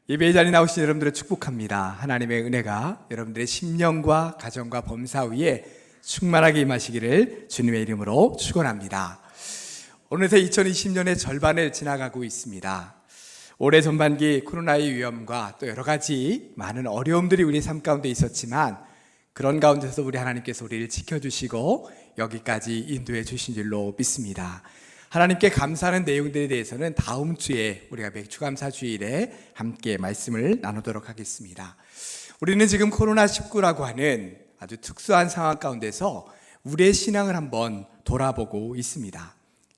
예배의 자리에 나오신 여러분들을 축복합니다. 하나님의 은혜가 여러분들의 심령과 가정과 범사 위에 충만하게 임하시기를 주님의 이름으로 축원합니다. 어느새 2020년의 절반을 지나가고 있습니다. 올해 전반기 코로나의 위험과 또 여러 가지 많은 어려움들이 우리 삶 가운데 있었지만 그런 가운데서 우리 하나님께서 우리를 지켜주시고 여기까지 인도해 주신 줄로 믿습니다. 하나님께 감사하는 내용들에 대해서는 다음 주에 우리가 맥주감사 주일에 함께 말씀을 나누도록 하겠습니다. 우리는 지금 코로나19라고 하는 아주 특수한 상황 가운데서 우리의 신앙을 한번 돌아보고 있습니다.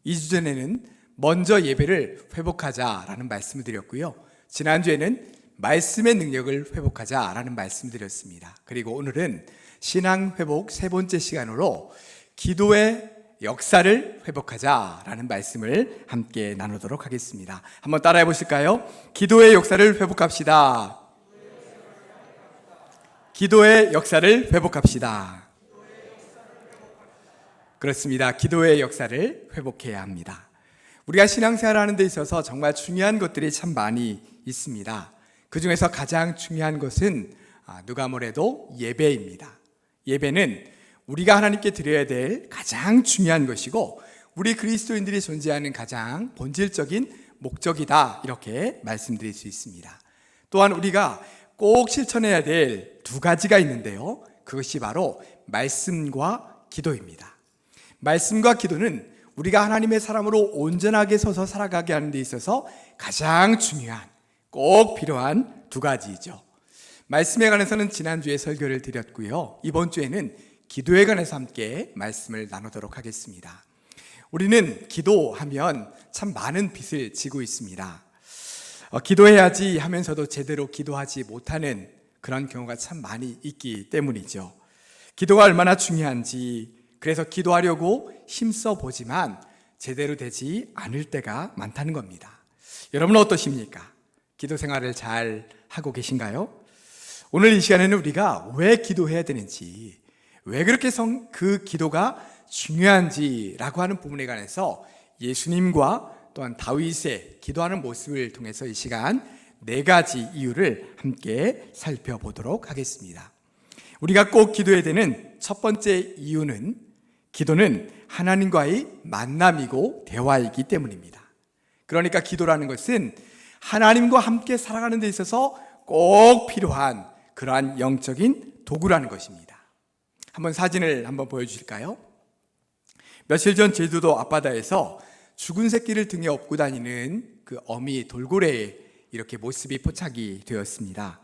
2주 전에는 먼저 예배를 회복하자라는 말씀을 드렸고요. 지난주에는 말씀의 능력을 회복하자라는 말씀을 드렸습니다. 그리고 오늘은 신앙 회복 세 번째 시간으로 기도의 역사를 회복하자라는 말씀을 함께 나누도록 하겠습니다. 한번 따라해 보실까요? 기도의 역사를 회복합시다. 기도의 역사를 회복합시다. 그렇습니다. 기도의 역사를 회복해야 합니다. 우리가 신앙생활하는 데 있어서 정말 중요한 것들이 참 많이 있습니다. 그 중에서 가장 중요한 것은 누가 뭐래도 예배입니다. 예배는 우리가 하나님께 드려야 될 가장 중요한 것이고 우리 그리스도인들이 존재하는 가장 본질적인 목적이다, 이렇게 말씀드릴 수 있습니다. 또한 우리가 꼭 실천해야 될 두 가지가 있는데요, 그것이 바로 말씀과 기도입니다. 말씀과 기도는 우리가 하나님의 사람으로 온전하게 서서 살아가게 하는 데 있어서 가장 중요한, 꼭 필요한 두 가지이죠. 말씀에 관해서는 지난주에 설교를 드렸고요, 이번 주에는 기도에 관해서 함께 말씀을 나누도록 하겠습니다. 우리는 기도하면 참 많은 빚을 지고 있습니다. 기도해야지 하면서도 제대로 기도하지 못하는 그런 경우가 참 많이 있기 때문이죠. 기도가 얼마나 중요한지, 그래서 기도하려고 힘써 보지만 제대로 되지 않을 때가 많다는 겁니다. 여러분은 어떠십니까? 기도 생활을 잘 하고 계신가요? 오늘 이 시간에는 우리가 왜 기도해야 되는지, 왜 그렇게 그 기도가 중요한지라고 하는 부분에 관해서 예수님과 또한 다윗의 기도하는 모습을 통해서 이 시간 4가지 이유를 함께 살펴보도록 하겠습니다. 우리가 꼭 기도해야 되는 첫 번째 이유는 기도는 하나님과의 만남이고 대화이기 때문입니다. 그러니까 기도라는 것은 하나님과 함께 살아가는 데 있어서 꼭 필요한 그러한 영적인 도구라는 것입니다. 한번 사진을 한번 보여주실까요? 며칠 전 제주도 앞바다에서 죽은 새끼를 등에 업고 다니는 그 어미 돌고래의 이렇게 모습이 포착이 되었습니다.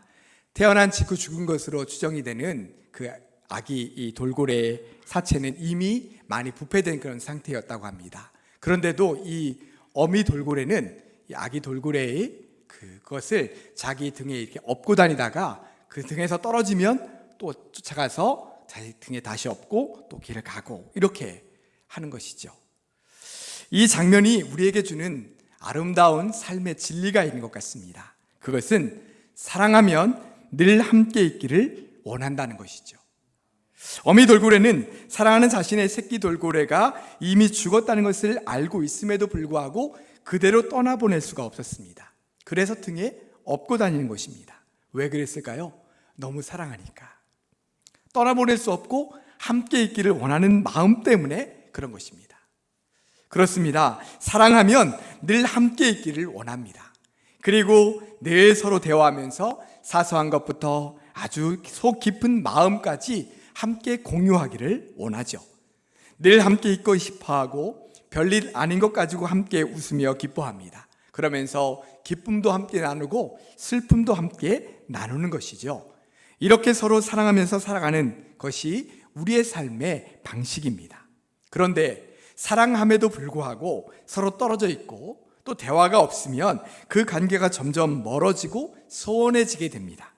태어난 직후 죽은 것으로 추정이 되는 그 아기 이 돌고래의 사체는 이미 많이 부패된 그런 상태였다고 합니다. 그런데도 이 어미 돌고래는 이 아기 돌고래의 그것을 자기 등에 이렇게 업고 다니다가 그 등에서 떨어지면 또 쫓아가서 자기 등에 다시 업고 또 길을 가고 이렇게 하는 것이죠. 이 장면이 우리에게 주는 아름다운 삶의 진리가 있는 것 같습니다. 그것은 사랑하면 늘 함께 있기를 원한다는 것이죠. 어미 돌고래는 사랑하는 자신의 새끼 돌고래가 이미 죽었다는 것을 알고 있음에도 불구하고 그대로 떠나보낼 수가 없었습니다. 그래서 등에 업고 다니는 것입니다. 왜 그랬을까요? 너무 사랑하니까. 떠나보낼 수 없고 함께 있기를 원하는 마음 때문에 그런 것입니다. 그렇습니다. 사랑하면 늘 함께 있기를 원합니다. 그리고 늘 서로 대화하면서 사소한 것부터 아주 속 깊은 마음까지 함께 공유하기를 원하죠. 늘 함께 있고 싶어하고 별일 아닌 것 가지고 함께 웃으며 기뻐합니다. 그러면서 기쁨도 함께 나누고 슬픔도 함께 나누는 것이죠. 이렇게 서로 사랑하면서 살아가는 것이 우리의 삶의 방식입니다. 그런데 사랑함에도 불구하고 서로 떨어져 있고 또 대화가 없으면 그 관계가 점점 멀어지고 소원해지게 됩니다.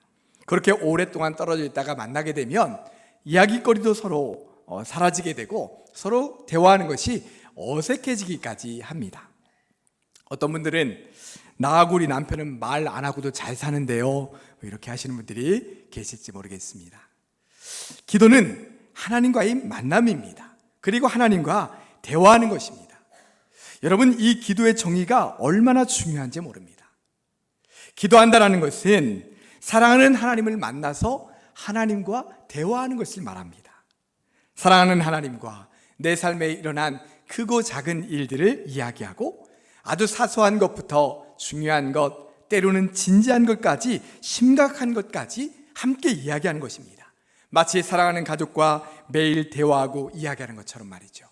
그렇게 오랫동안 떨어져 있다가 만나게 되면 이야기거리도 서로 사라지게 되고 서로 대화하는 것이 어색해지기까지 합니다. 어떤 분들은 나하고 우리 남편은 말 안 하고도 잘 사는데요, 이렇게 하시는 분들이 계실지 모르겠습니다. 기도는 하나님과의 만남입니다. 그리고 하나님과 대화하는 것입니다. 여러분, 이 기도의 정의가 얼마나 중요한지 모릅니다. 기도한다라는 것은 사랑하는 하나님을 만나서 하나님과 대화하는 것을 말합니다. 사랑하는 하나님과 내 삶에 일어난 크고 작은 일들을 이야기하고 아주 사소한 것부터 중요한 것, 때로는 진지한 것까지, 심각한 것까지 함께 이야기하는 것입니다. 마치 사랑하는 가족과 매일 대화하고 이야기하는 것처럼 말이죠.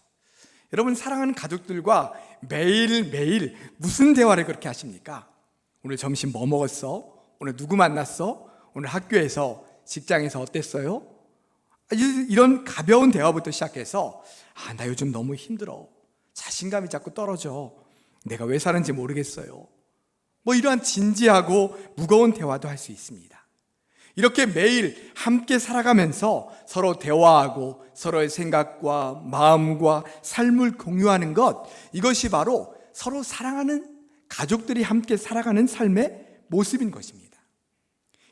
여러분, 사랑하는 가족들과 매일매일 무슨 대화를 그렇게 하십니까? 오늘 점심 뭐 먹었어? 오늘 누구 만났어? 오늘 학교에서, 직장에서 어땠어요? 이런 가벼운 대화부터 시작해서 나 요즘 너무 힘들어. 자신감이 자꾸 떨어져. 내가 왜 사는지 모르겠어요. 이러한 진지하고 무거운 대화도 할 수 있습니다. 이렇게 매일 함께 살아가면서 서로 대화하고 서로의 생각과 마음과 삶을 공유하는 것, 이것이 바로 서로 사랑하는 가족들이 함께 살아가는 삶의 모습인 것입니다.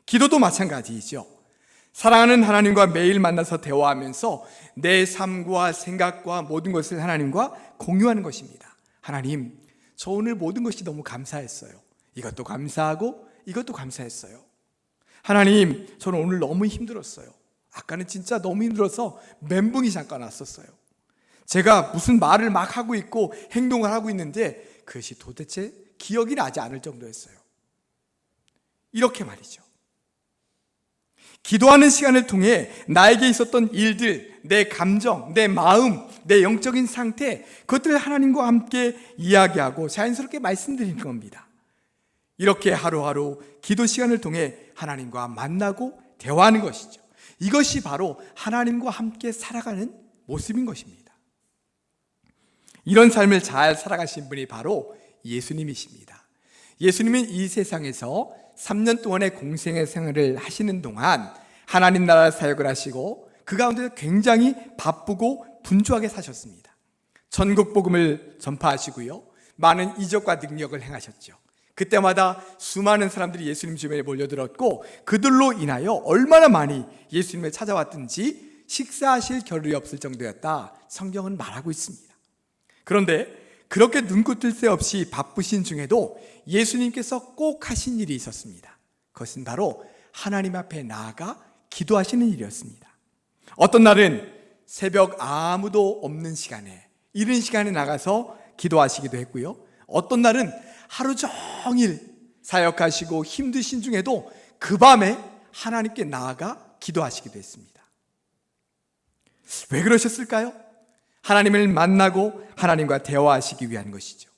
기도도 마찬가지이죠. 사랑하는 하나님과 매일 만나서 대화하면서 내 삶과 생각과 모든 것을 하나님과 공유하는 것입니다. 하나님, 저 오늘 모든 것이 너무 감사했어요. 이것도 감사하고 이것도 감사했어요. 하나님, 저는 오늘 너무 힘들었어요. 아까는 진짜 너무 힘들어서 멘붕이 잠깐 왔었어요. 제가 무슨 말을 막 하고 있고 행동을 하고 있는데 그것이 도대체 기억이 나지 않을 정도였어요. 이렇게 말이죠. 기도하는 시간을 통해 나에게 있었던 일들, 내 감정, 내 마음, 내 영적인 상태, 그것들을 하나님과 함께 이야기하고 자연스럽게 말씀드리는 겁니다. 이렇게 하루하루 기도 시간을 통해 하나님과 만나고 대화하는 것이죠. 이것이 바로 하나님과 함께 살아가는 모습인 것입니다. 이런 삶을 잘 살아가신 분이 바로 예수님이십니다. 예수님은 이 세상에서 3년 동안의 공생의 생활을 하시는 동안 하나님 나라 사역을 하시고 그 가운데서 굉장히 바쁘고 분주하게 사셨습니다. 전국 복음을 전파하시고요, 많은 이적과 능력을 행하셨죠. 그때마다 수많은 사람들이 예수님 주변에 몰려들었고 그들로 인하여 얼마나 많이 예수님을 찾아왔든지 식사하실 겨를이 없을 정도였다, 성경은 말하고 있습니다. 그런데 그렇게 눈코 뜰 새 없이 바쁘신 중에도 예수님께서 꼭 하신 일이 있었습니다. 그것은 바로 하나님 앞에 나아가 기도하시는 일이었습니다. 어떤 날은 새벽 아무도 없는 시간에, 이른 시간에 나가서 기도하시기도 했고요, 어떤 날은 하루 종일 사역하시고 힘드신 중에도 그 밤에 하나님께 나아가 기도하시기도 했습니다. 왜 그러셨을까요? 하나님을 만나고 하나님과 대화하시기 위한 것이죠.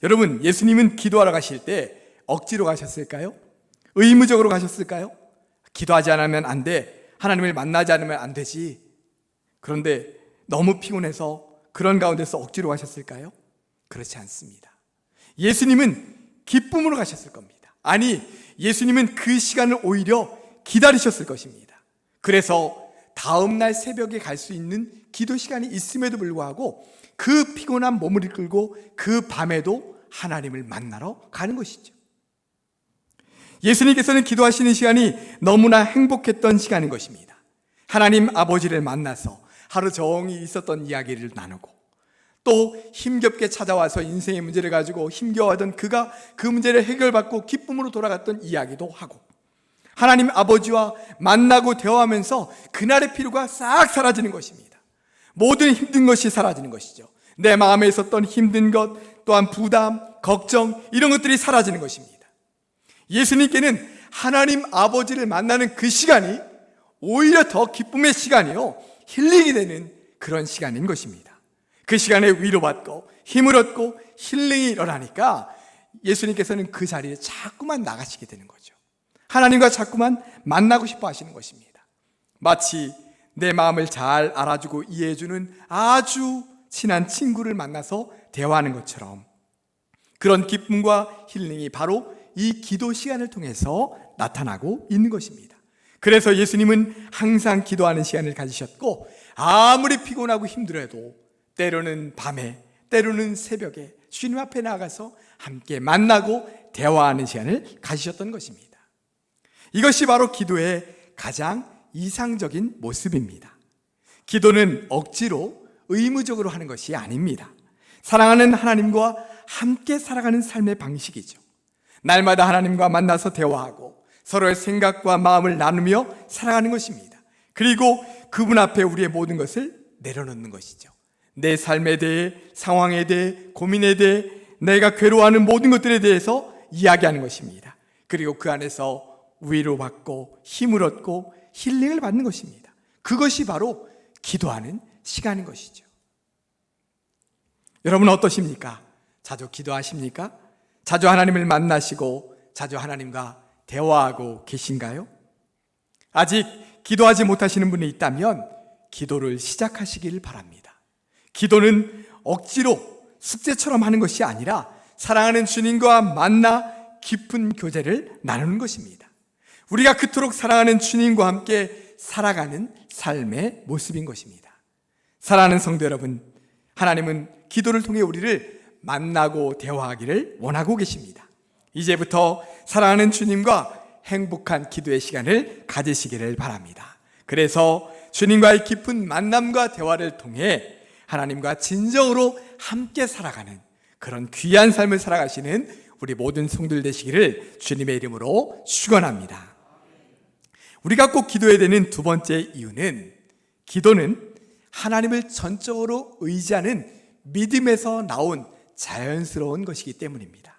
여러분, 예수님은 기도하러 가실 때 억지로 가셨을까요? 의무적으로 가셨을까요? 기도하지 않으면 안 돼, 하나님을 만나지 않으면 안 되지. 그런데 너무 피곤해서 그런 가운데서 억지로 가셨을까요? 그렇지 않습니다. 예수님은 기쁨으로 가셨을 겁니다. 아니, 예수님은 그 시간을 오히려 기다리셨을 것입니다. 그래서 다음 날 새벽에 갈 수 있는 기도 시간이 있음에도 불구하고 그 피곤한 몸을 이끌고 그 밤에도 하나님을 만나러 가는 것이죠. 예수님께서는 기도하시는 시간이 너무나 행복했던 시간인 것입니다. 하나님 아버지를 만나서 하루 종일 있었던 이야기를 나누고, 또 힘겹게 찾아와서 인생의 문제를 가지고 힘겨워하던 그가 그 문제를 해결받고 기쁨으로 돌아갔던 이야기도 하고, 하나님 아버지와 만나고 대화하면서 그날의 피로가 싹 사라지는 것입니다. 모든 힘든 것이 사라지는 것이죠. 내 마음에 있었던 힘든 것, 또한 부담, 걱정, 이런 것들이 사라지는 것입니다. 예수님께는 하나님 아버지를 만나는 그 시간이 오히려 더 기쁨의 시간이요, 힐링이 되는 그런 시간인 것입니다. 그 시간에 위로받고 힘을 얻고 힐링이 일어나니까 예수님께서는 그 자리에 자꾸만 나가시게 되는 거죠. 하나님과 자꾸만 만나고 싶어 하시는 것입니다. 마치 내 마음을 잘 알아주고 이해해주는 아주 친한 친구를 만나서 대화하는 것처럼, 그런 기쁨과 힐링이 바로 이 기도 시간을 통해서 나타나고 있는 것입니다. 그래서 예수님은 항상 기도하는 시간을 가지셨고, 아무리 피곤하고 힘들어도 때로는 밤에, 때로는 새벽에 주님 앞에 나가서 함께 만나고 대화하는 시간을 가지셨던 것입니다. 이것이 바로 기도의 가장 이상적인 모습입니다. 기도는 억지로 의무적으로 하는 것이 아닙니다. 사랑하는 하나님과 함께 살아가는 삶의 방식이죠. 날마다 하나님과 만나서 대화하고 서로의 생각과 마음을 나누며 살아가는 것입니다. 그리고 그분 앞에 우리의 모든 것을 내려놓는 것이죠. 내 삶에 대해, 상황에 대해, 고민에 대해, 내가 괴로워하는 모든 것들에 대해서 이야기하는 것입니다. 그리고 그 안에서 위로받고 힘을 얻고 힐링을 받는 것입니다. 그것이 바로 기도하는 시간인 것이죠. 여러분은 어떠십니까? 자주 기도하십니까? 자주 하나님을 만나시고 자주 하나님과 대화하고 계신가요? 아직 기도하지 못하시는 분이 있다면 기도를 시작하시길 바랍니다. 기도는 억지로 숙제처럼 하는 것이 아니라 사랑하는 주님과 만나 깊은 교제를 나누는 것입니다. 우리가 그토록 사랑하는 주님과 함께 살아가는 삶의 모습인 것입니다. 사랑하는 성도 여러분, 하나님은 기도를 통해 우리를 만나고 대화하기를 원하고 계십니다. 이제부터 사랑하는 주님과 행복한 기도의 시간을 가지시기를 바랍니다. 그래서 주님과의 깊은 만남과 대화를 통해 하나님과 진정으로 함께 살아가는 그런 귀한 삶을 살아가시는 우리 모든 성도들 되시기를 주님의 이름으로 축원합니다. 우리가 꼭 기도해야 되는 두 번째 이유는, 기도는 하나님을 전적으로 의지하는 믿음에서 나온 자연스러운 것이기 때문입니다.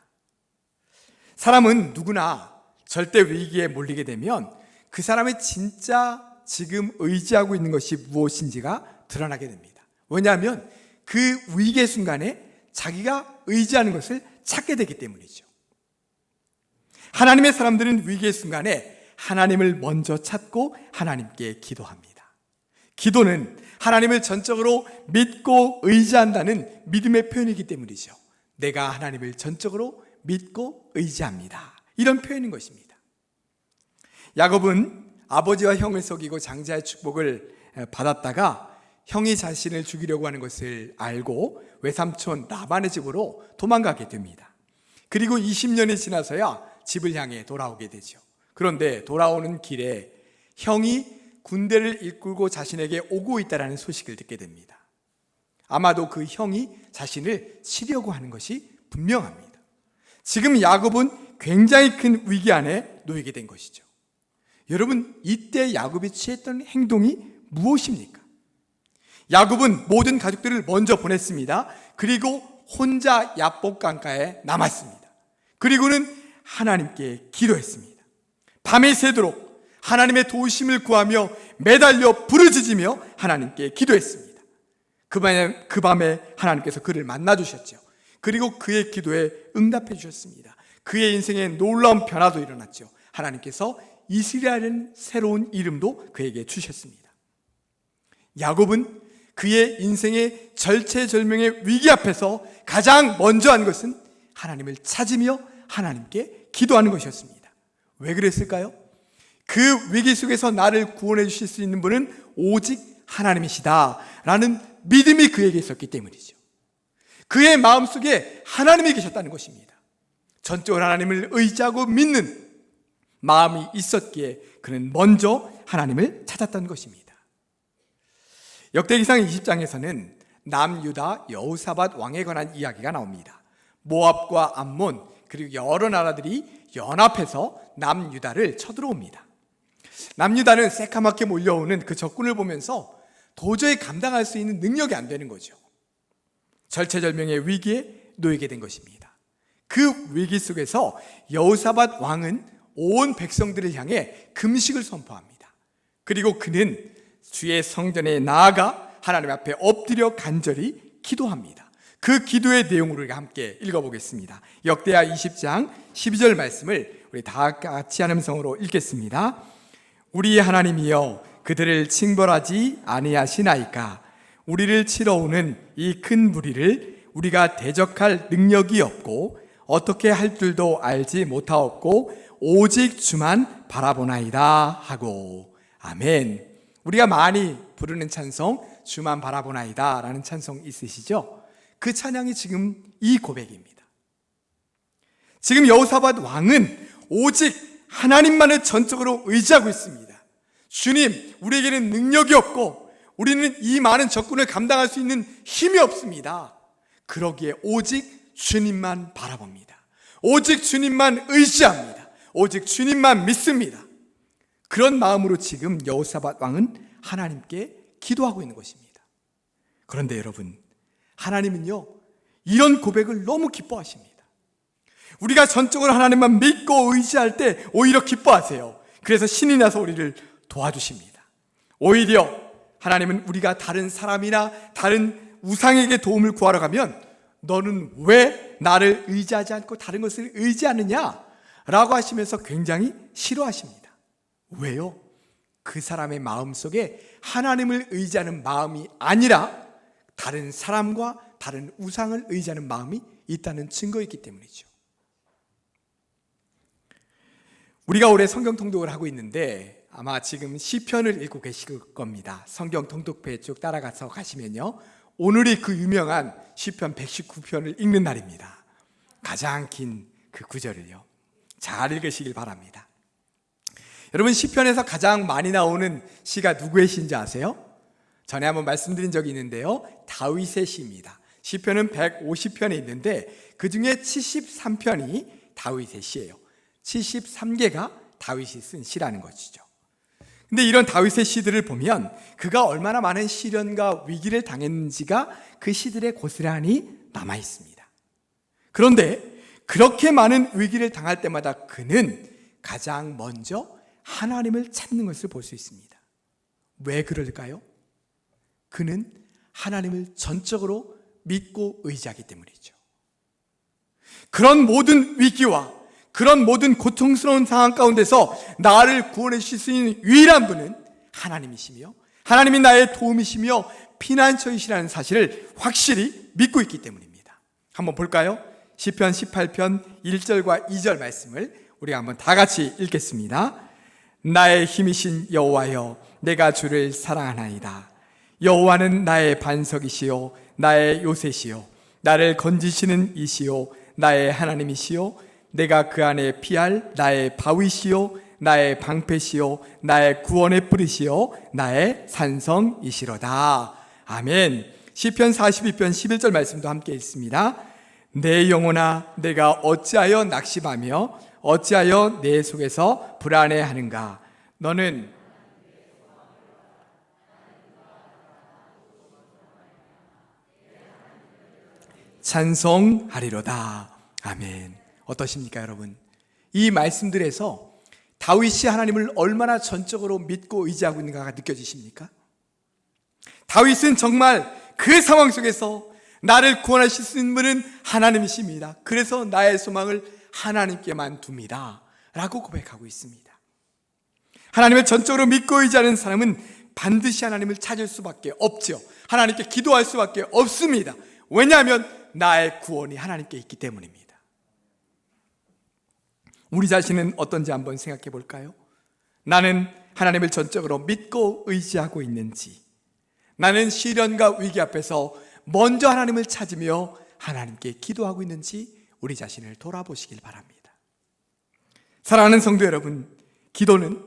사람은 누구나 절대 위기에 몰리게 되면 그 사람의 진짜 지금 의지하고 있는 것이 무엇인지가 드러나게 됩니다. 왜냐하면 그 위기의 순간에 자기가 의지하는 것을 찾게 되기 때문이죠. 하나님의 사람들은 위기의 순간에 하나님을 먼저 찾고 하나님께 기도합니다. 기도는 하나님을 전적으로 믿고 의지한다는 믿음의 표현이기 때문이죠. 내가 하나님을 전적으로 믿고 의지합니다, 이런 표현인 것입니다. 야곱은 아버지와 형을 속이고 장자의 축복을 받았다가 형이 자신을 죽이려고 하는 것을 알고 외삼촌 라반의 집으로 도망가게 됩니다. 그리고 20년이 지나서야 집을 향해 돌아오게 되죠. 그런데 돌아오는 길에 형이 군대를 이끌고 자신에게 오고 있다는 소식을 듣게 됩니다. 아마도 그 형이 자신을 치려고 하는 것이 분명합니다. 지금 야곱은 굉장히 큰 위기 안에 놓이게 된 것이죠. 여러분, 이때 야곱이 취했던 행동이 무엇입니까? 야곱은 모든 가족들을 먼저 보냈습니다. 그리고 혼자 야복 강가에 남았습니다. 그리고는 하나님께 기도했습니다. 밤이 새도록 하나님의 도우심을 구하며 매달려 부르짖으며 하나님께 기도했습니다. 그 밤에 하나님께서 그를 만나주셨죠. 그리고 그의 기도에 응답해 주셨습니다. 그의 인생에 놀라운 변화도 일어났죠. 하나님께서 이스라엘은 새로운 이름도 그에게 주셨습니다. 야곱은 그의 인생의 절체절명의 위기 앞에서 가장 먼저 한 것은 하나님을 찾으며 하나님께 기도하는 것이었습니다. 왜 그랬을까요? 그 위기 속에서 나를 구원해 주실 수 있는 분은 오직 하나님이시다 라는 믿음이 그에게 있었기 때문이죠. 그의 마음속에 하나님이 계셨다는 것입니다. 전적으로 하나님을 의지하고 믿는 마음이 있었기에 그는 먼저 하나님을 찾았다는 것입니다. 역대기상 20장에서는 남유다 여호사밧 왕에 관한 이야기가 나옵니다. 모압과 암몬 그리고 여러 나라들이 연합해서 남유다를 쳐들어옵니다. 남유다는 새카맣게 몰려오는 그 적군을 보면서 도저히 감당할 수 있는 능력이 안 되는 거죠. 절체절명의 위기에 놓이게 된 것입니다. 그 위기 속에서 여호사밧 왕은 온 백성들을 향해 금식을 선포합니다. 그리고 그는 주의 성전에 나아가 하나님 앞에 엎드려 간절히 기도합니다. 그 기도의 내용을 우리가 함께 읽어보겠습니다. 역대하 20장 12절 말씀을 우리 다 같이 한 음성으로 읽겠습니다. 우리 하나님이여 그들을 징벌하지 아니하시나이까. 우리를 치러 오는 이 큰 무리를 우리가 대적할 능력이 없고 어떻게 할 줄도 알지 못하옵고 오직 주만 바라보나이다 하고. 아멘. 우리가 많이 부르는 찬송 주만 바라보나이다 라는 찬송 있으시죠? 그 찬양이 지금 이 고백입니다. 지금 여호사밧 왕은 오직 하나님만을 전적으로 의지하고 있습니다. 주님, 우리에게는 능력이 없고 우리는 이 많은 적군을 감당할 수 있는 힘이 없습니다. 그러기에 오직 주님만 바라봅니다. 오직 주님만 의지합니다. 오직 주님만 믿습니다. 그런 마음으로 지금 여호사밧 왕은 하나님께 기도하고 있는 것입니다. 그런데 여러분, 하나님은요, 이런 고백을 너무 기뻐하십니다. 우리가 전적으로 하나님만 믿고 의지할 때 오히려 기뻐하세요. 그래서 신이 나서 우리를 도와주십니다. 오히려 하나님은 우리가 다른 사람이나 다른 우상에게 도움을 구하러 가면 너는 왜 나를 의지하지 않고 다른 것을 의지하느냐? 라고 하시면서 굉장히 싫어하십니다. 왜요? 그 사람의 마음속에 하나님을 의지하는 마음이 아니라 다른 사람과 다른 우상을 의지하는 마음이 있다는 증거이기 때문이죠. 우리가 올해 성경 통독을 하고 있는데 아마 지금 시편을 읽고 계실 겁니다. 성경 통독부에 쭉 따라가서 가시면요, 오늘이 그 유명한 시편 119편을 읽는 날입니다. 가장 긴 그 구절을요, 잘 읽으시길 바랍니다. 여러분, 시편에서 가장 많이 나오는 시가 누구의 시인지 아세요? 전에 한번 말씀드린 적이 있는데요, 다윗의 시입니다. 시편은 150편이 있는데 그 중에 73편이 다윗의 시예요. 73개가 다윗이 쓴 시라는 것이죠. 근데 이런 다윗의 시들을 보면 그가 얼마나 많은 시련과 위기를 당했는지가 그 시들에 고스란히 남아 있습니다. 그런데 그렇게 많은 위기를 당할 때마다 그는 가장 먼저 하나님을 찾는 것을 볼 수 있습니다. 왜 그럴까요? 그는 하나님을 전적으로 믿고 의지하기 때문이죠. 그런 모든 위기와 그런 모든 고통스러운 상황 가운데서 나를 구원해 주실 수 있는 유일한 분은 하나님이시며 하나님이 나의 도움이시며 피난처이시라는 사실을 확실히 믿고 있기 때문입니다. 한번 볼까요? 시편 18편 1절과 2절 말씀을 우리가 한번 다 같이 읽겠습니다. 나의 힘이신 여호와여, 내가 주를 사랑하나이다. 여호와는 나의 반석이시요 나의 요새시요 나를 건지시는 이시요 나의 하나님이시요 내가 그 안에 피할 나의 바위시요 나의 방패시요 나의 구원의 뿌리시요 나의 산성이시로다. 아멘. 시편 42편 11절 말씀도 함께 읽습니다. 내 영혼아, 내가 어찌하여 낙심하며 어찌하여 내 속에서 불안해하는가? 너는 찬송하리로다. 아멘. 어떠십니까, 여러분? 이 말씀들에서 다윗이 하나님을 얼마나 전적으로 믿고 의지하고 있는가가 느껴지십니까? 다윗은 정말 그 상황 속에서 나를 구원하실 수 있는 분은 하나님이십니다. 그래서 나의 소망을 하나님께만 둡니다. 라고 고백하고 있습니다. 하나님을 전적으로 믿고 의지하는 사람은 반드시 하나님을 찾을 수밖에 없죠. 하나님께 기도할 수밖에 없습니다. 왜냐하면 나의 구원이 하나님께 있기 때문입니다. 우리 자신은 어떤지 한번 생각해 볼까요? 나는 하나님을 전적으로 믿고 의지하고 있는지, 나는 시련과 위기 앞에서 먼저 하나님을 찾으며 하나님께 기도하고 있는지 우리 자신을 돌아보시길 바랍니다. 사랑하는 성도 여러분, 기도는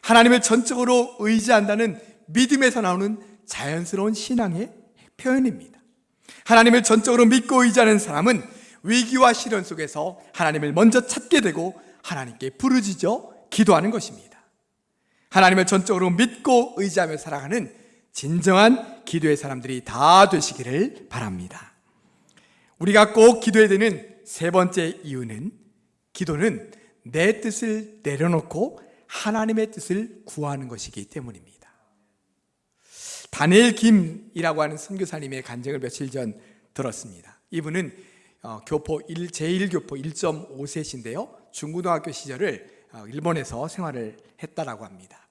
하나님을 전적으로 의지한다는 믿음에서 나오는 자연스러운 신앙의 표현입니다. 하나님을 전적으로 믿고 의지하는 사람은 위기와 시련 속에서 하나님을 먼저 찾게 되고 하나님께 부르짖어 기도하는 것입니다. 하나님을 전적으로 믿고 의지하며 살아가는 진정한 기도의 사람들이 다 되시기를 바랍니다. 우리가 꼭 기도해야 되는 세 번째 이유는, 기도는 내 뜻을 내려놓고 하나님의 뜻을 구하는 것이기 때문입니다. 다니엘 김이라고 하는 선교사님의 간증을 며칠 전 들었습니다. 이분은 교포 제1교포 1.5세신데요 중고등학교 시절을 일본에서 생활을 했다라고 합니다.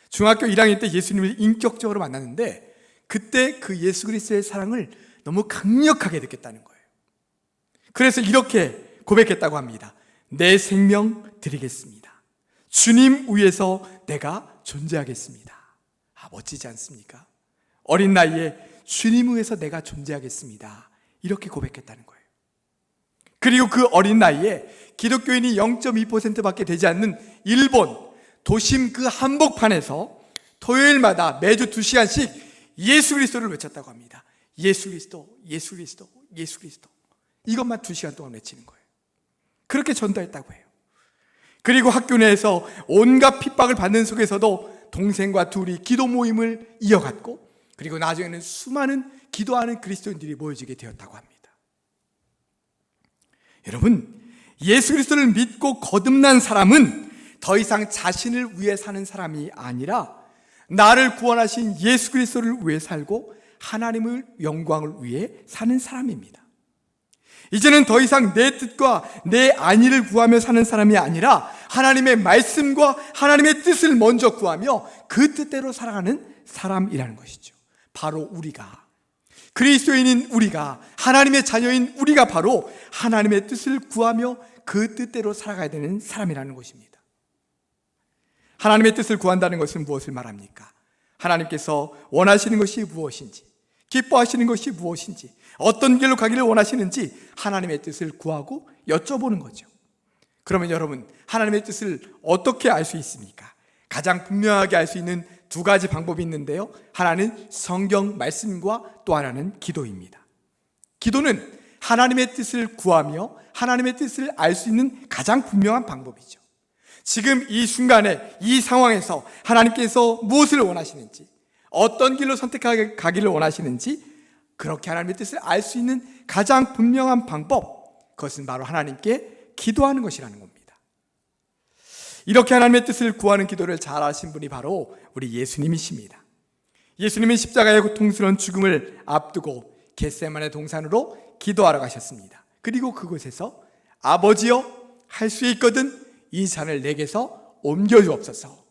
중학교 1학년 때 예수님을 인격적으로 만났는데 그때 그 예수 그리스도의 사랑을 너무 강력하게 느꼈다는 거예요. 그래서 이렇게 고백했다고 합니다. 내 생명 드리겠습니다. 주님 위해서 내가 존재하겠습니다. 멋지지 않습니까? 어린 나이에 주님 위해서 내가 존재하겠습니다. 이렇게 고백했다는 거예요. 그리고 그 어린 나이에 기독교인이 0.2%밖에 되지 않는 일본 도심 그 한복판에서 토요일마다 매주 2시간씩 예수 그리스도를 외쳤다고 합니다. 예수 그리스도, 예수 그리스도, 예수 그리스도. 이것만 2시간 동안 외치는 거예요. 그렇게 전도했다고 해요. 그리고 학교 내에서 온갖 핍박을 받는 속에서도 동생과 둘이 기도 모임을 이어갔고, 그리고 나중에는 수많은 기도하는 그리스도인들이 모여지게 되었다고 합니다. 여러분, 예수 그리스도를 믿고 거듭난 사람은 더 이상 자신을 위해 사는 사람이 아니라 나를 구원하신 예수 그리스도를 위해 살고 하나님의 영광을 위해 사는 사람입니다. 이제는 더 이상 내 뜻과 내 안위를 구하며 사는 사람이 아니라 하나님의 말씀과 하나님의 뜻을 먼저 구하며 그 뜻대로 살아가는 사람이라는 것이죠. 바로 우리가, 그리스도인인 우리가, 하나님의 자녀인 우리가 바로 하나님의 뜻을 구하며 그 뜻대로 살아가야 되는 사람이라는 것입니다. 하나님의 뜻을 구한다는 것은 무엇을 말합니까? 하나님께서 원하시는 것이 무엇인지, 기뻐하시는 것이 무엇인지, 어떤 길로 가기를 원하시는지 하나님의 뜻을 구하고 여쭤보는 거죠. 그러면 여러분, 하나님의 뜻을 어떻게 알 수 있습니까? 가장 분명하게 알 수 있는 두 가지 방법이 있는데요, 하나는 성경 말씀과 또 하나는 기도입니다. 기도는 하나님의 뜻을 구하며 하나님의 뜻을 알 수 있는 가장 분명한 방법이죠. 지금 이 순간에, 이 상황에서 하나님께서 무엇을 원하시는지, 어떤 길로 선택하게 가기를 원하시는지, 그렇게 하나님의 뜻을 알 수 있는 가장 분명한 방법, 그것은 바로 하나님께 기도하는 것이라는 겁니다. 이렇게 하나님의 뜻을 구하는 기도를 잘 아신 분이 바로 우리 예수님이십니다. 예수님은 십자가의 고통스러운 죽음을 앞두고 겟세마네 동산으로 기도하러 가셨습니다. 그리고 그곳에서 아버지여, 할 수 있거든 이 잔을 내게서 옮겨주옵소서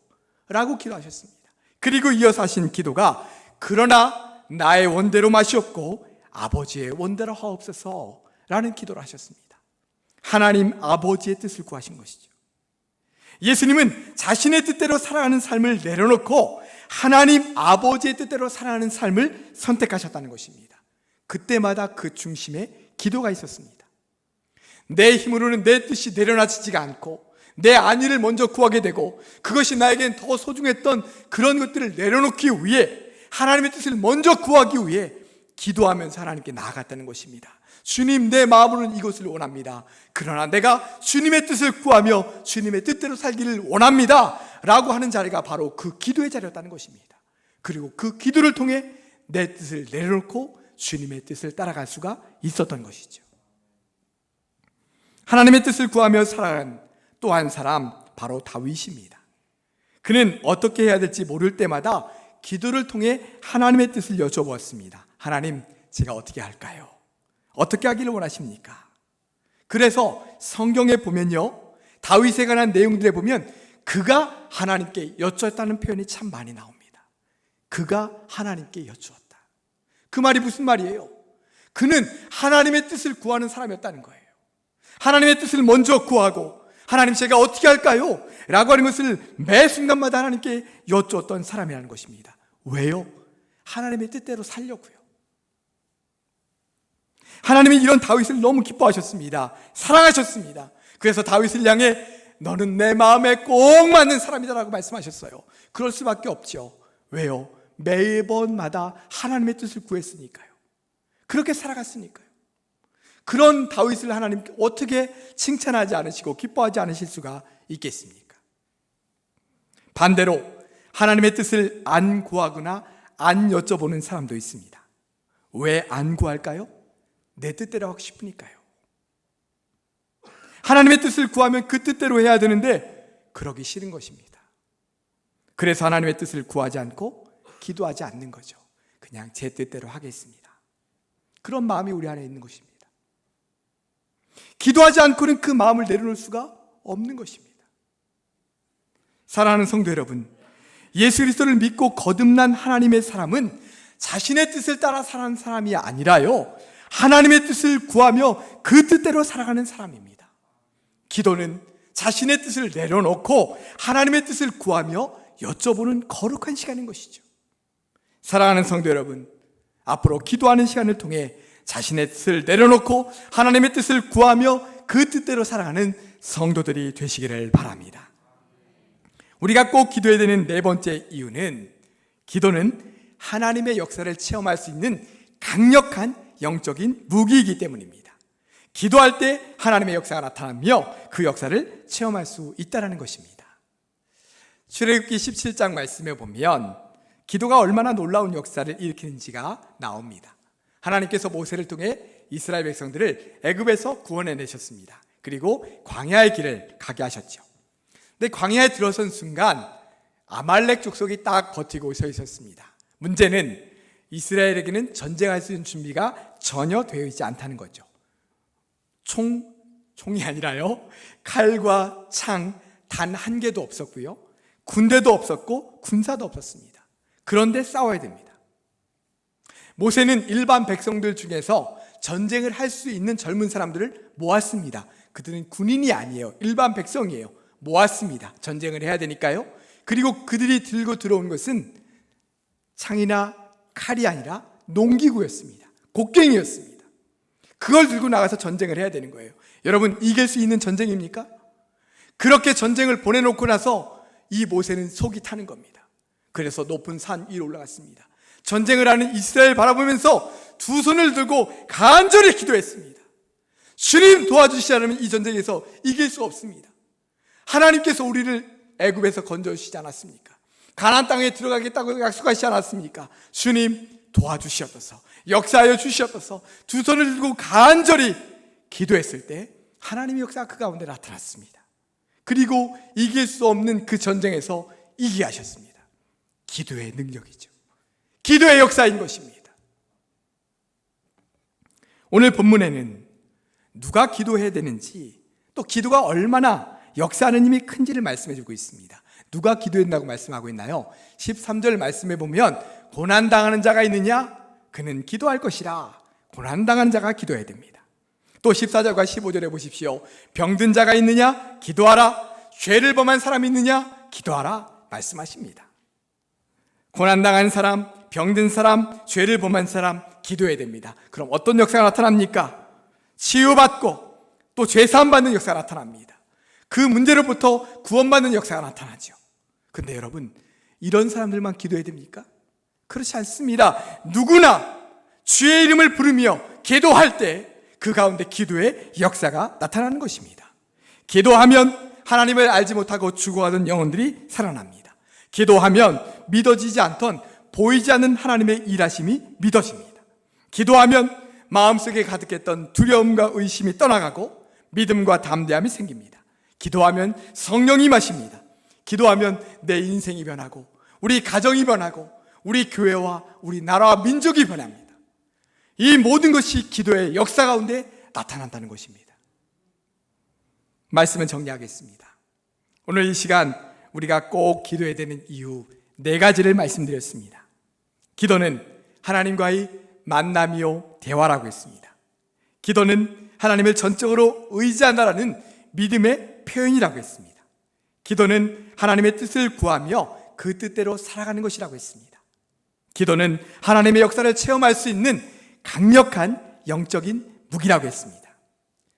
라고 기도하셨습니다. 그리고 이어서 하신 기도가 그러나 나의 원대로 마시옵고 아버지의 원대로 하옵소서 라는 기도를 하셨습니다. 하나님 아버지의 뜻을 구하신 것이죠. 예수님은 자신의 뜻대로 살아가는 삶을 내려놓고 하나님 아버지의 뜻대로 살아가는 삶을 선택하셨다는 것입니다. 그때마다 그 중심에 기도가 있었습니다. 내 힘으로는 내 뜻이 내려놔지지가 않고 내 안위를 먼저 구하게 되고 그것이 나에겐 더 소중했던 그런 것들을 내려놓기 위해 하나님의 뜻을 먼저 구하기 위해 기도하면서 하나님께 나아갔다는 것입니다. 주님, 내 마음으로는 이것을 원합니다. 그러나 내가 주님의 뜻을 구하며 주님의 뜻대로 살기를 원합니다 라고 하는 자리가 바로 그 기도의 자리였다는 것입니다. 그리고 그 기도를 통해 내 뜻을 내려놓고 주님의 뜻을 따라갈 수가 있었던 것이죠. 하나님의 뜻을 구하며 살아간 또 한 사람, 바로 다윗입니다. 그는 어떻게 해야 될지 모를 때마다 기도를 통해 하나님의 뜻을 여쭤보았습니다. 하나님, 제가 어떻게 할까요? 어떻게 하기를 원하십니까? 그래서 성경에 보면요, 다윗에 관한 내용들에 보면 그가 하나님께 여쭈었다는 표현이 참 많이 나옵니다. 그가 하나님께 여쭈었다. 그 말이 무슨 말이에요? 그는 하나님의 뜻을 구하는 사람이었다는 거예요. 하나님의 뜻을 먼저 구하고 하나님, 제가 어떻게 할까요? 라고 하는 것을 매 순간마다 하나님께 여쭈었던 사람이라는 것입니다. 왜요? 하나님의 뜻대로 살려고요. 하나님이 이런 다윗을 너무 기뻐하셨습니다. 사랑하셨습니다. 그래서 다윗을 향해 너는 내 마음에 꼭 맞는 사람이다 라고 말씀하셨어요. 그럴 수밖에 없죠. 왜요? 매번마다 하나님의 뜻을 구했으니까요. 그렇게 살아갔으니까요. 그런 다윗을 하나님께 어떻게 칭찬하지 않으시고 기뻐하지 않으실 수가 있겠습니까? 반대로 하나님의 뜻을 안 구하거나 안 여쭤보는 사람도 있습니다. 왜 안 구할까요? 내 뜻대로 하고 싶으니까요. 하나님의 뜻을 구하면 그 뜻대로 해야 되는데 그러기 싫은 것입니다. 그래서 하나님의 뜻을 구하지 않고 기도하지 않는 거죠. 그냥 제 뜻대로 하겠습니다. 그런 마음이 우리 안에 있는 것입니다. 기도하지 않고는 그 마음을 내려놓을 수가 없는 것입니다. 사랑하는 성도 여러분, 예수 그리스도를 믿고 거듭난 하나님의 사람은 자신의 뜻을 따라 살아가는 사람이 아니라요, 하나님의 뜻을 구하며 그 뜻대로 살아가는 사람입니다. 기도는 자신의 뜻을 내려놓고 하나님의 뜻을 구하며 여쭤보는 거룩한 시간인 것이죠. 사랑하는 성도 여러분, 앞으로 기도하는 시간을 통해 자신의 뜻을 내려놓고 하나님의 뜻을 구하며 그 뜻대로 살아가는 성도들이 되시기를 바랍니다. 우리가 꼭 기도해야 되는 네 번째 이유는, 기도는 하나님의 역사를 체험할 수 있는 강력한 영적인 무기이기 때문입니다. 기도할 때 하나님의 역사가 나타나며 그 역사를 체험할 수 있다는 것입니다. 출애굽기 17장 말씀에 보면 기도가 얼마나 놀라운 역사를 일으키는지가 나옵니다. 하나님께서 모세를 통해 이스라엘 백성들을 애굽에서 구원해내셨습니다. 그리고 광야의 길을 가게 하셨죠. 근데 광야에 들어선 순간 아말렉 족속이 딱 버티고 서 있었습니다. 문제는 이스라엘에게는 전쟁할 수 있는 준비가 전혀 되어 있지 않다는 거죠. 총이 아니라요, 칼과 창 단 한 개도 없었고요, 군대도 없었고 군사도 없었습니다. 그런데 싸워야 됩니다. 모세는 일반 백성들 중에서 전쟁을 할 수 있는 젊은 사람들을 모았습니다. 그들은 군인이 아니에요. 일반 백성이에요. 모았습니다. 전쟁을 해야 되니까요. 그리고 그들이 들고 들어온 것은 창이나 칼이 아니라 농기구였습니다. 곡괭이였습니다. 그걸 들고 나가서 전쟁을 해야 되는 거예요. 여러분, 이길 수 있는 전쟁입니까? 그렇게 전쟁을 보내놓고 나서 이 모세는 속이 타는 겁니다. 그래서 높은 산 위로 올라갔습니다. 전쟁을 하는 이스라엘 바라보면서 두 손을 들고 간절히 기도했습니다. 주님 도와주시지 않으면 이 전쟁에서 이길 수 없습니다. 하나님께서 우리를 애굽에서 건져주시지 않았습니까? 가나안 땅에 들어가겠다고 약속하시지 않았습니까? 주님 도와주시옵소서, 역사하여 주시옵소서. 두 손을 들고 간절히 기도했을 때 하나님의 역사가 그 가운데 나타났습니다. 그리고 이길 수 없는 그 전쟁에서 이기게 하셨습니다. 기도의 능력이죠. 기도의 역사인 것입니다. 오늘 본문에는 누가 기도해야 되는지, 또 기도가 얼마나 역사하는 힘이 큰지를 말씀해 주고 있습니다. 누가 기도한다고 말씀하고 있나요? 13절 말씀해 보면 고난당하는 자가 있느냐? 그는 기도할 것이라. 고난당하는 자가 기도해야 됩니다. 또 14절과 15절에 보십시오. 병든 자가 있느냐? 기도하라. 죄를 범한 사람이 있느냐? 기도하라. 말씀하십니다. 고난당한 사람, 병든 사람, 죄를 범한 사람 기도해야 됩니다. 그럼 어떤 역사가 나타납니까? 치유받고 또 죄사함받는 역사가 나타납니다. 그 문제로부터 구원받는 역사가 나타나죠. 근데 여러분, 이런 사람들만 기도해야 됩니까? 그렇지 않습니다. 누구나 주의 이름을 부르며 기도할 때 그 가운데 기도의 역사가 나타나는 것입니다. 기도하면 하나님을 알지 못하고 죽어가던 영혼들이 살아납니다. 기도하면 믿어지지 않던 보이지 않는 하나님의 일하심이 믿어집니다. 기도하면 마음속에 가득했던 두려움과 의심이 떠나가고 믿음과 담대함이 생깁니다. 기도하면 성령이 임하십니다. 기도하면 내 인생이 변하고 우리 가정이 변하고 우리 교회와 우리 나라와 민족이 변합니다. 이 모든 것이 기도의 역사 가운데 나타난다는 것입니다. 말씀은 정리하겠습니다. 오늘 이 시간 우리가 꼭 기도해야 되는 이유 4가지를 말씀드렸습니다. 기도는 하나님과의 만남이요 대화라고 했습니다. 기도는 하나님을 전적으로 의지한다라는 믿음의 표현이라고 했습니다. 기도는 하나님의 뜻을 구하며 그 뜻대로 살아가는 것이라고 했습니다. 기도는 하나님의 역사를 체험할 수 있는 강력한 영적인 무기라고 했습니다.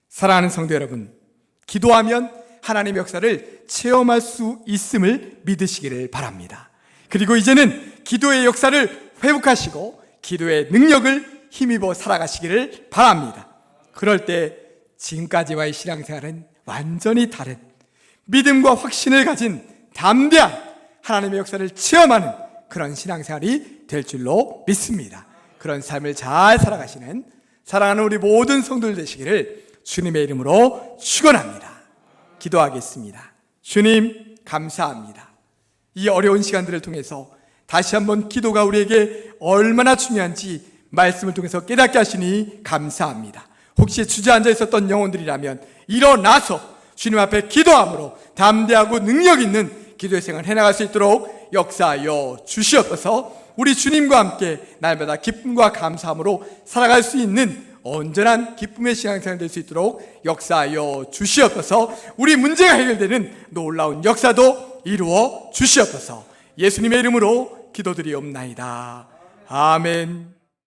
사랑하는 성도 여러분, 기도하면 하나님의 역사를 체험할 수 있음을 믿으시기를 바랍니다. 그리고 이제는 기도의 역사를 회복하시고 기도의 능력을 힘입어 살아가시기를 바랍니다. 그럴 때 지금까지와의 신앙생활은 완전히 다른 믿음과 확신을 가진 담대한 하나님의 역사를 체험하는 그런 신앙생활이 될 줄로 믿습니다. 그런 삶을 잘 살아가시는 사랑하는 우리 모든 성도들 되시기를 주님의 이름으로 축원합니다. 기도하겠습니다. 주님 감사합니다. 이 어려운 시간들을 통해서 다시 한번 기도가 우리에게 얼마나 중요한지 말씀을 통해서 깨닫게 하시니 감사합니다. 혹시 주저앉아 있었던 영혼들이라면 일어나서 주님 앞에 기도함으로 담대하고 능력 있는 기도의 생활을 해나갈 수 있도록 역사하여 주시옵소서. 우리 주님과 함께 날마다 기쁨과 감사함으로 살아갈 수 있는 온전한 기쁨의 신앙생활 될 수 있도록 역사하여 주시옵소서. 우리 문제가 해결되는 놀라운 역사도 이루어 주시옵소서. 예수님의 이름으로 기도드리옵나이다. 아멘.